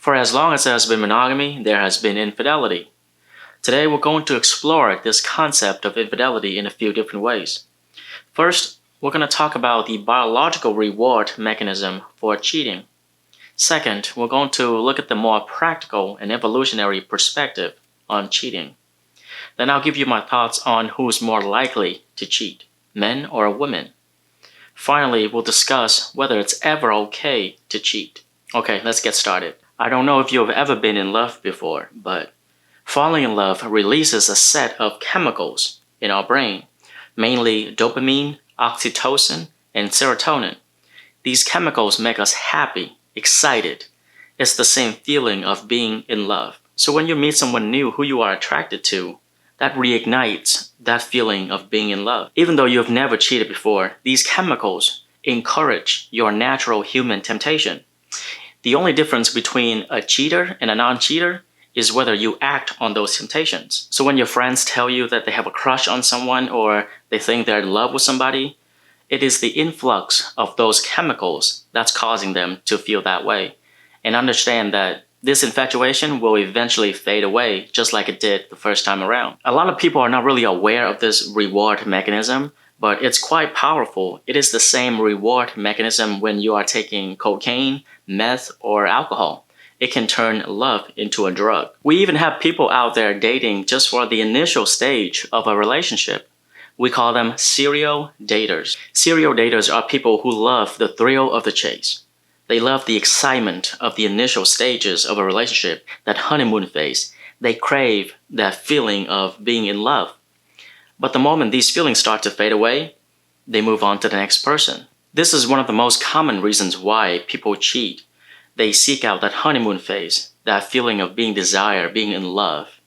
For as long as there has been monogamy, there has been infidelity. Today we're going to explore this concept of infidelity in a few different ways. First, we're going to talk about the biological reward mechanism for cheating. Second, we're going to look at the more practical and evolutionary perspective on cheating. Then I'll give you my thoughts on who's more likely to cheat, men or women. Finally, we'll discuss whether it's ever okay to cheat. Okay, let's get started. I don't know if you've ever been in love before, but falling in love releases a set of chemicals in our brain, mainly dopamine, oxytocin, and serotonin. These chemicals make us happy, excited. It's the same feeling of being in love. So when you meet someone new who you are attracted to, that reignites that feeling of being in love. Even though you've never cheated before, these chemicals encourage your natural human temptation. The only difference between a cheater and a non-cheater is whether you act on those temptations. So when your friends tell you that they have a crush on someone or they think they're in love with somebody, it is the influx of those chemicals that's causing them to feel that way. And understand that this infatuation will eventually fade away just like it did the first time around. A lot of people are not really aware of this reward mechanism, but it's quite powerful. It is the same reward mechanism when you are taking cocaine, meth, or alcohol. It can turn love into a drug. We even have people out there dating just for the initial stage of a relationship. We call them serial daters. Serial daters are people who love the thrill of the chase. They love the excitement of the initial stages of a relationship, that honeymoon phase. They crave that feeling of being in love. But the moment these feelings start to fade away, they move on to the next person. This is one of the most common reasons why people cheat. They seek out that honeymoon phase, that feeling of being desired, being in love.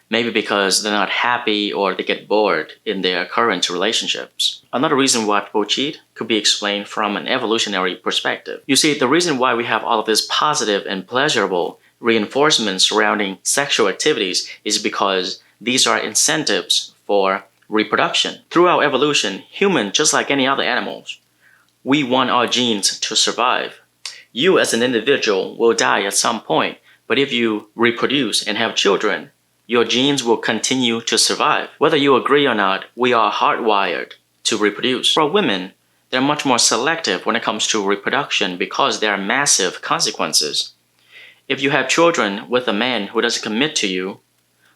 Maybe because they're not happy or they get bored in their current relationships. Another reason why people cheat could be explained from an evolutionary perspective. You see, the reason why we have all of this positive and pleasurable reinforcement surrounding sexual activities is because these are incentives for reproduction. Throughout evolution, humans, just like any other animals, we want our genes to survive. You as an individual will die at some point, but if you reproduce and have children, your genes will continue to survive. Whether you agree or not, we are hardwired to reproduce. For women, they're much more selective when it comes to reproduction because there are massive consequences. If you have children with a man who doesn't commit to you,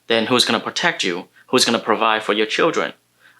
then who's going to protect you? Who's going to provide for your children?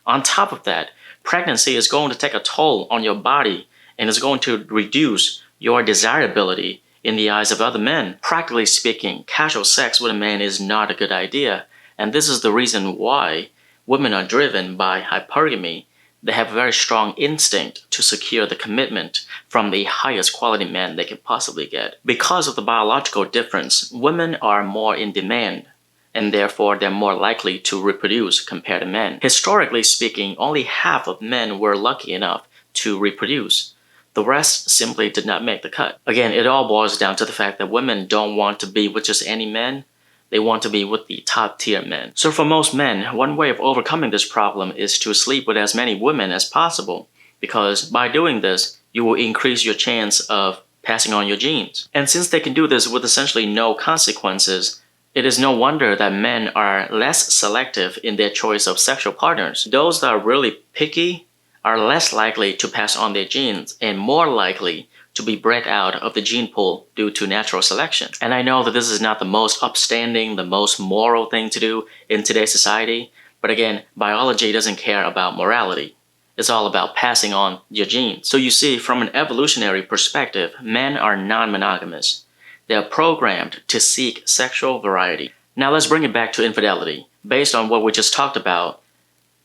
On top of that, pregnancy is going to take a toll on your body and is going to reduce your desirability in the eyes of other men. Practically speaking, casual sex with a man is not a good idea. And this is the reason why women are driven by hypergamy. They have a very strong instinct to secure the commitment from the highest quality man they can possibly get. Because of the biological difference, women are more in demand, and therefore they're more likely to reproduce compared to men. Historically speaking, only half of men were lucky enough to reproduce. The rest simply did not make the cut. Again, it all boils down to the fact that women don't want to be with just any men. They want to be with the top tier men. So for most men, one way of overcoming this problem is to sleep with as many women as possible, because by doing this, you will increase your chance of passing on your genes. And since they can do this with essentially no consequences, it is no wonder that men are less selective in their choice of sexual partners. Those that are really picky are less likely to pass on their genes and more likely to be bred out of the gene pool due to natural selection. And I know that this is not the most upstanding, the most moral thing to do in today's society, but again, biology doesn't care about morality. It's all about passing on your genes. So you see, from an evolutionary perspective, men are non-monogamous. They are programmed to seek sexual variety. Now let's bring it back to infidelity. Based on what we just talked about,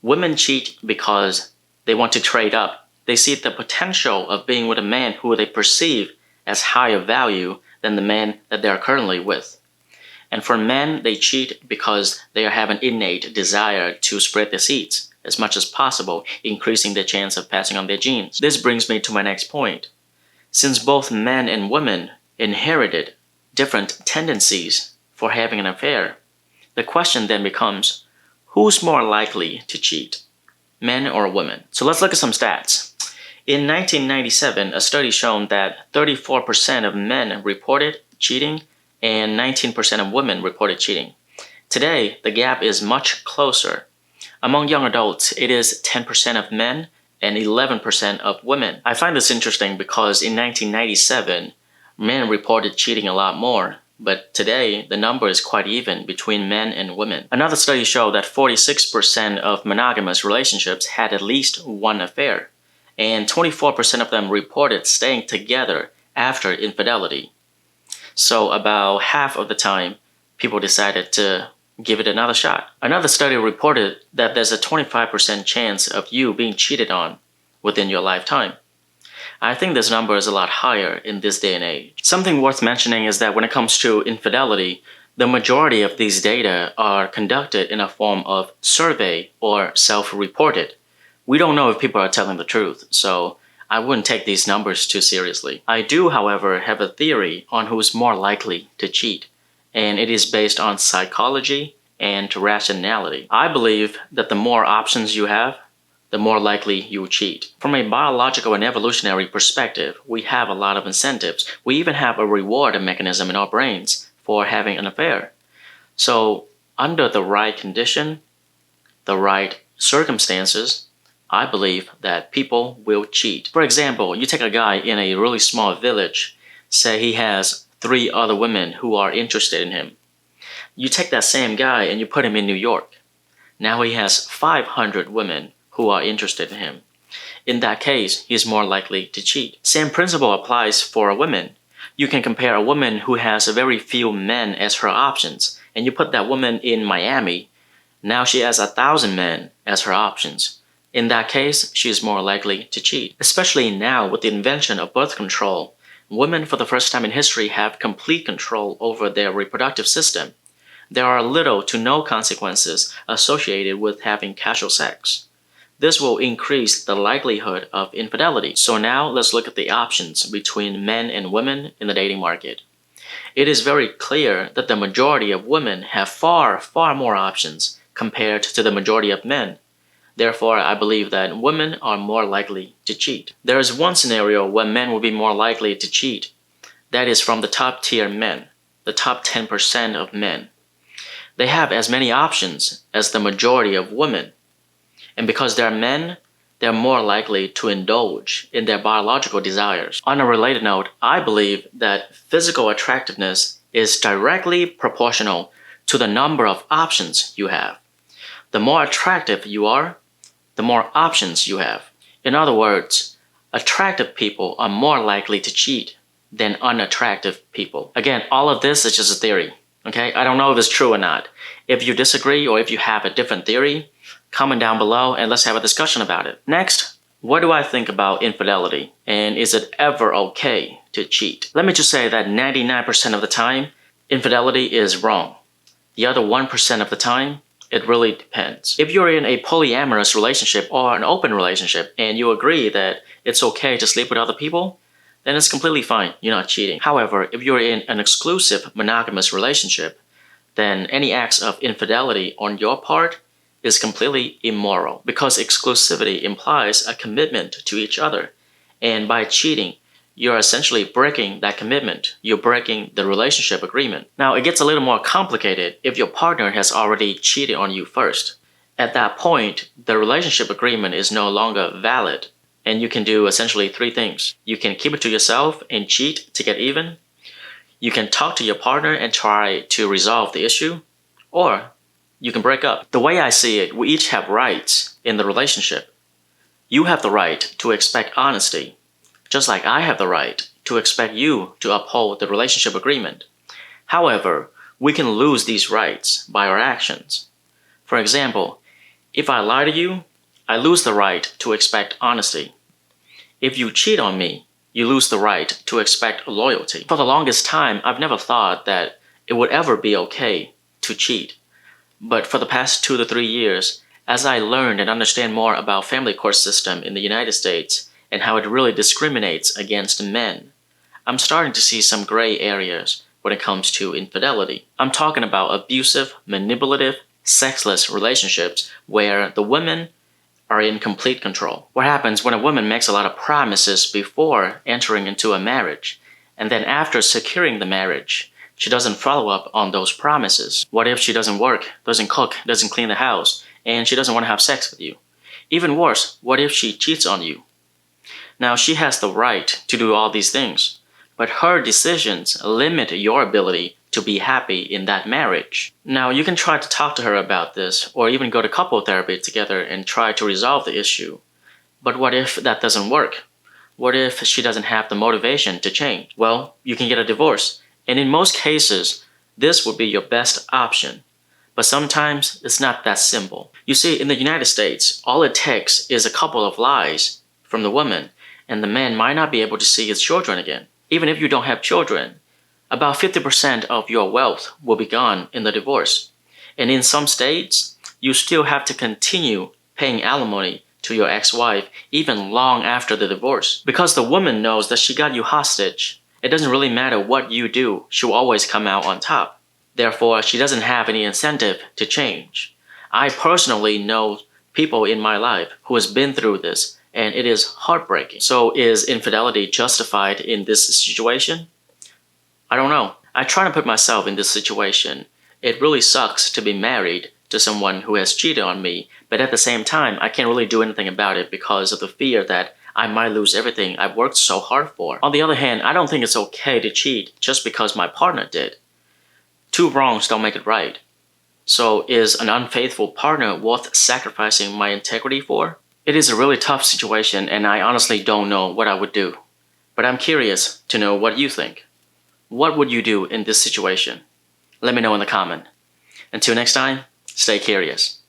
women cheat because they want to trade up. They see the potential of being with a man who they perceive as higher value than the man that they are currently with. And for men, they cheat because they have an innate desire to spread their seeds as much as possible, increasing their chance of passing on their genes. This brings me to my next point. Since both men and women inherited different tendencies for having an affair, the question then becomes, who's more likely to cheat? Men or women? So let's look at some stats. In 1997, a study showed that 34% of men reported cheating and 19% of women reported cheating. Today, the gap is much closer. Among young adults, it is 10% of men and 11% of women. I find this interesting because in 1997, men reported cheating a lot more, but today the number is quite even between men and women. Another study showed that 46% of monogamous relationships had at least one affair, and 24% of them reported staying together after infidelity. So about half of the time, people decided to give it another shot. Another study reported that there's a 25% chance of you being cheated on within your lifetime. I think this number is a lot higher in this day and age. Something worth mentioning is that when it comes to infidelity, the majority of these data are conducted in a form of survey or self-reported. We don't know if people are telling the truth, so I wouldn't take these numbers too seriously. I do, however, have a theory on who's more likely to cheat, and it is based on psychology and rationality. I believe that the more options you have, the more likely you will cheat. From a biological and evolutionary perspective, we have a lot of incentives. We even have a reward mechanism in our brains for having an affair. So, under the right condition, the right circumstances, I believe that people will cheat. For example, you take a guy in a really small village, say he has 3 other women who are interested in him. You take that same guy and you put him in New York. Now he has 500 women who are interested in him. In that case, he is more likely to cheat. Same principle applies for a woman. You can compare a woman who has very few men as her options, and you put that woman in Miami. Now she has 1,000 men as her options. In that case, she is more likely to cheat. Especially now with the invention of birth control, women for the first time in history have complete control over their reproductive system. There are little to no consequences associated with having casual sex. This will increase the likelihood of infidelity. So now let's look at the options between men and women in the dating market. It is very clear that the majority of women have far more options compared to the majority of men. Therefore, I believe that women are more likely to cheat. There is one scenario where men will be more likely to cheat. That is from the top tier men, the top 10% of men. They have as many options as the majority of women. And because they're men, they're more likely to indulge in their biological desires. On a related note, I believe that physical attractiveness is directly proportional to the number of options you have. The more attractive you are, the more options you have. In other words, attractive people are more likely to cheat than unattractive people. Again, all of this is just a theory, okay? I don't know if it's true or not. If you disagree or if you have a different theory, comment down below and let's have a discussion about it. Next, what do I think about infidelity? And is it ever okay to cheat? Let me just say that 99% of the time, infidelity is wrong. The other 1% of the time, it really depends. If you're in a polyamorous relationship or an open relationship and you agree that it's okay to sleep with other people, then it's completely fine. You're not cheating. However, if you're in an exclusive monogamous relationship, then any acts of infidelity on your part is completely immoral because exclusivity implies a commitment to each other. And by cheating, you're essentially breaking that commitment. You're breaking the relationship agreement. Now, it gets a little more complicated if your partner has already cheated on you first. At that point, the relationship agreement is no longer valid, and you can do essentially 3 things. You can keep it to yourself and cheat to get even. You can talk to your partner and try to resolve the issue, or you can break up. The way I see it, we each have rights in the relationship. You have the right to expect honesty, just like I have the right to expect you to uphold the relationship agreement. However, we can lose these rights by our actions. For example, if I lie to you, I lose the right to expect honesty. If you cheat on me, you lose the right to expect loyalty. For the longest time, I've never thought that it would ever be okay to cheat. But for the past 2 to 3 years, as I learned and understand more about family court system in the United States and how it really discriminates against men, I'm starting to see some gray areas when it comes to infidelity. I'm talking about abusive, manipulative, sexless relationships where the women are in complete control. What happens when a woman makes a lot of promises before entering into a marriage, and then after securing the marriage, she doesn't follow up on those promises? What if she doesn't work, doesn't cook, doesn't clean the house, and she doesn't want to have sex with you? Even worse, what if she cheats on you? Now, she has the right to do all these things, but her decisions limit your ability to be happy in that marriage. Now, you can try to talk to her about this, or even go to couple therapy together and try to resolve the issue. But what if that doesn't work? What if she doesn't have the motivation to change? Well, you can get a divorce, and in most cases, this would be your best option. But sometimes it's not that simple. You see, in the United States, all it takes is a couple of lies from the woman, and the man might not be able to see his children again. Even if you don't have children, about 50% of your wealth will be gone in the divorce. And in some states, you still have to continue paying alimony to your ex-wife even long after the divorce. Because the woman knows that she got you hostage. It doesn't really matter what you do, she'll always come out on top. Therefore, she doesn't have any incentive to change. I personally know people in my life who has been through this, and it is heartbreaking. So is infidelity justified in this situation? I don't know. I try to put myself in this situation. It really sucks to be married to someone who has cheated on me, but at the same time, I can't really do anything about it because of the fear that I might lose everything I've worked so hard for. On the other hand, I don't think it's okay to cheat just because my partner did. Two wrongs don't make it right. So is an unfaithful partner worth sacrificing my integrity for? It is a really tough situation, and I honestly don't know what I would do. But I'm curious to know what you think. What would you do in this situation? Let me know in the comment. Until next time, stay curious.